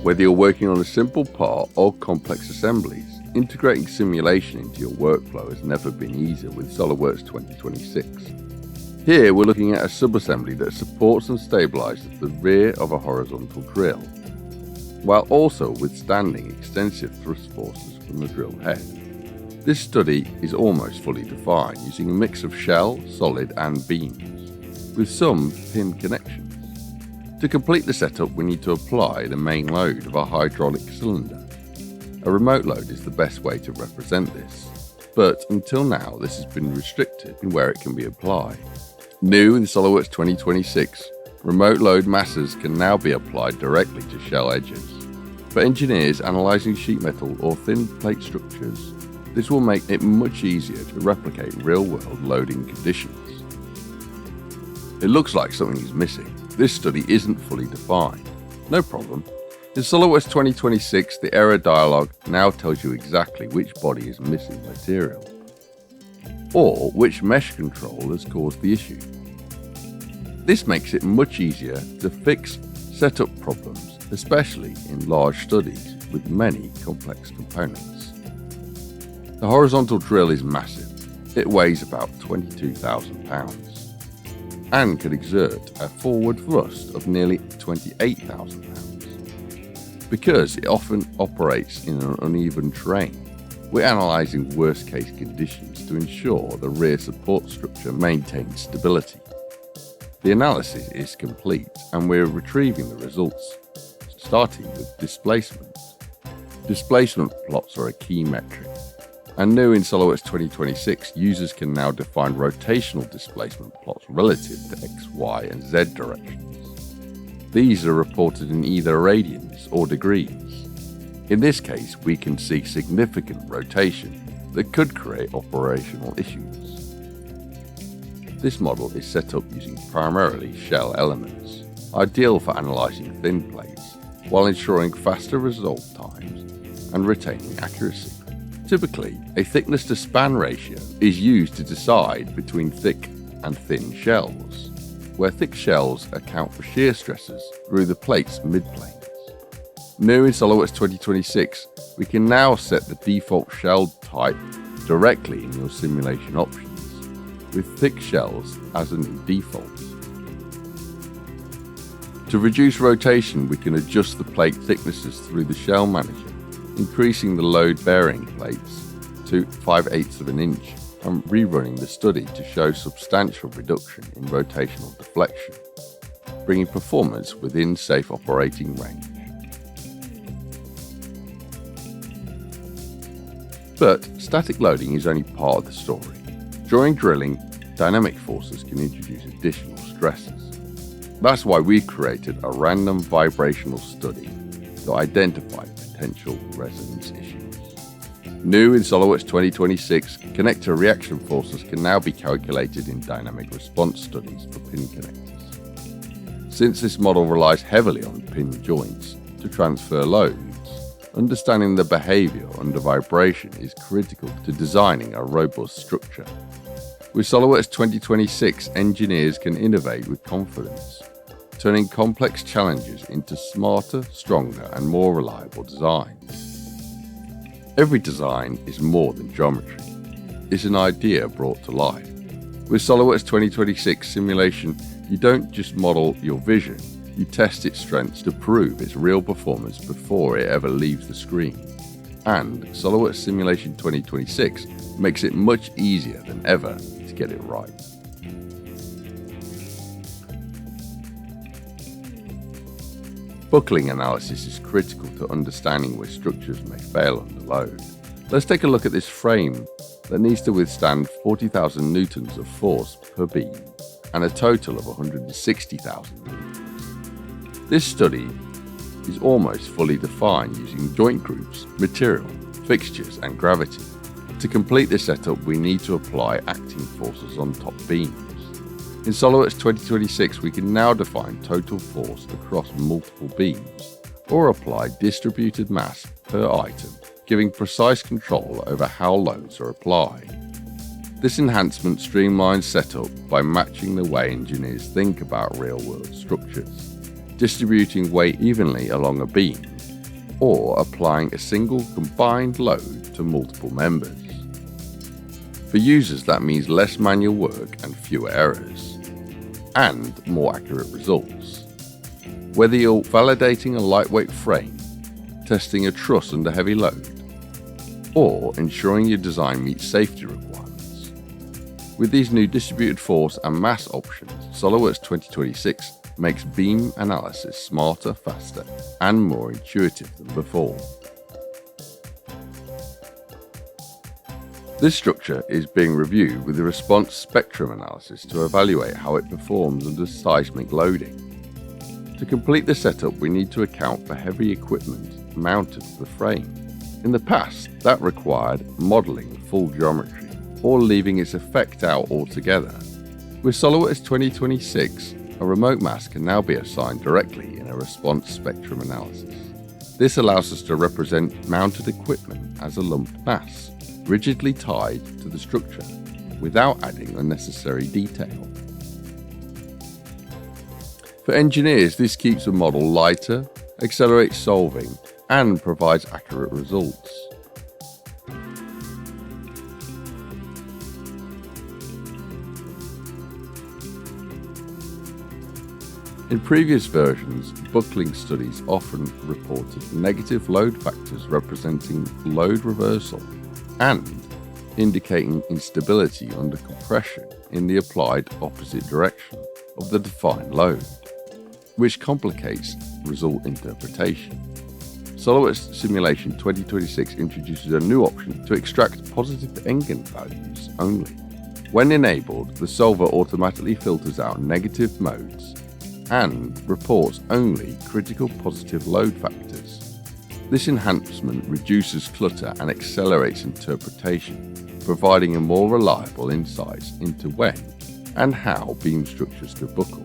Whether you're working on a simple part or complex assemblies, integrating simulation into your workflow has never been easier with SOLIDWORKS 2026. Here we're looking at a subassembly that supports and stabilizes the rear of a horizontal drill, while also withstanding extensive thrust forces from the drill head. This study is almost fully defined using a mix of shell, solid and beams, with some pin connections. To complete the setup we need to apply the main load of a hydraulic cylinder. A remote load is the best way to represent this, but until now this has been restricted in where it can be applied. New in SOLIDWORKS 2026, remote load masses can now be applied directly to shell edges. For engineers analysing sheet metal or thin plate structures, this will make it much easier to replicate real-world loading conditions. It looks like something is missing. This study isn't fully defined. No problem. In SOLIDWORKS 2026, the error dialog now tells you exactly which body is missing material, or which mesh control has caused the issue. This makes it much easier to fix setup problems, especially in large studies with many complex components. The horizontal drill is massive. It weighs about 22,000 pounds and can exert a forward thrust of nearly 28,000 pounds. Because it often operates in an uneven terrain, we're analysing worst case conditions to ensure the rear support structure maintains stability. The analysis is complete and we're retrieving the results, starting with displacements. Displacement plots are a key metric, and new in SOLIDWORKS 2026, users can now define rotational displacement plots relative to X, Y and Z directions. These are reported in either radians or degrees. In this case, we can see significant rotation that could create operational issues. This model is set up using primarily shell elements, ideal for analysing thin plates, while ensuring faster resolve times and retaining accuracy. Typically, a thickness to span ratio is used to decide between thick and thin shells, where thick shells account for shear stresses through the plate's midplanes. New in SOLIDWORKS 2026, we can now set the default shell type directly in your simulation options, with thick shells as a new default. To reduce rotation, we can adjust the plate thicknesses through the shell manager, increasing the load-bearing plates to 5/8 of an inch and rerunning the study to show substantial reduction in rotational deflection, bringing performance within safe operating range. But static loading is only part of the story. During drilling, dynamic forces can introduce additional stresses. That's why we created a random vibrational study to identify potential resonance issues. New in SOLIDWORKS 2026, connector reaction forces can now be calculated in dynamic response studies for pin connectors. Since this model relies heavily on pin joints to transfer loads, understanding the behaviour under vibration is critical to designing a robust structure. With SOLIDWORKS 2026, engineers can innovate with confidence, turning complex challenges into smarter, stronger and more reliable designs. Every design is more than geometry. It's an idea brought to life. With SOLIDWORKS 2026 simulation, you don't just model your vision, you test its strengths to prove its real performance before it ever leaves the screen. And SOLIDWORKS Simulation 2026 makes it much easier than ever to get it right. Buckling analysis is critical to understanding where structures may fail under load. Let's take a look at this frame that needs to withstand 40,000 newtons of force per beam and a total of 160,000 newtons. This study is almost fully defined using joint groups, material, fixtures and gravity. To complete this setup, we need to apply acting forces on top beams. In SOLIDWORKS 2026, we can now define total force across multiple beams, or apply distributed mass per item, giving precise control over how loads are applied. This enhancement streamlines setup by matching the way engineers think about real-world structures. Distributing weight evenly along a beam or applying a single combined load to multiple members. For users, that means less manual work and fewer errors, and more accurate results. Whether you're validating a lightweight frame, testing a truss under heavy load, or ensuring your design meets safety requirements. With these new distributed force and mass options, SOLIDWORKS 2026 makes beam analysis smarter, faster, and more intuitive than before. This structure is being reviewed with the response spectrum analysis to evaluate how it performs under seismic loading. To complete the setup, we need to account for heavy equipment mounted to the frame. In the past, that required modelling full geometry or leaving its effect out altogether. With SOLIDWORKS 2026, a remote mass can now be assigned directly in a response spectrum analysis. This allows us to represent mounted equipment as a lumped mass, rigidly tied to the structure, without adding unnecessary detail. For engineers, this keeps the model lighter, accelerates solving, and provides accurate results. In previous versions, buckling studies often reported negative load factors representing load reversal and indicating instability under compression in the applied opposite direction of the defined load, which complicates result interpretation. SOLIDWORKS Simulation 2026 introduces a new option to extract positive eigenvalues only. When enabled, the solver automatically filters out negative modes and reports only critical positive load factors. This enhancement reduces clutter and accelerates interpretation, providing a more reliable insight into when and how beam structures could buckle.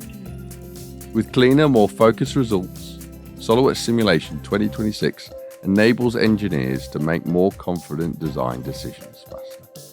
With cleaner, more focused results, SOLIDWORKS Simulation 2026 enables engineers to make more confident design decisions faster.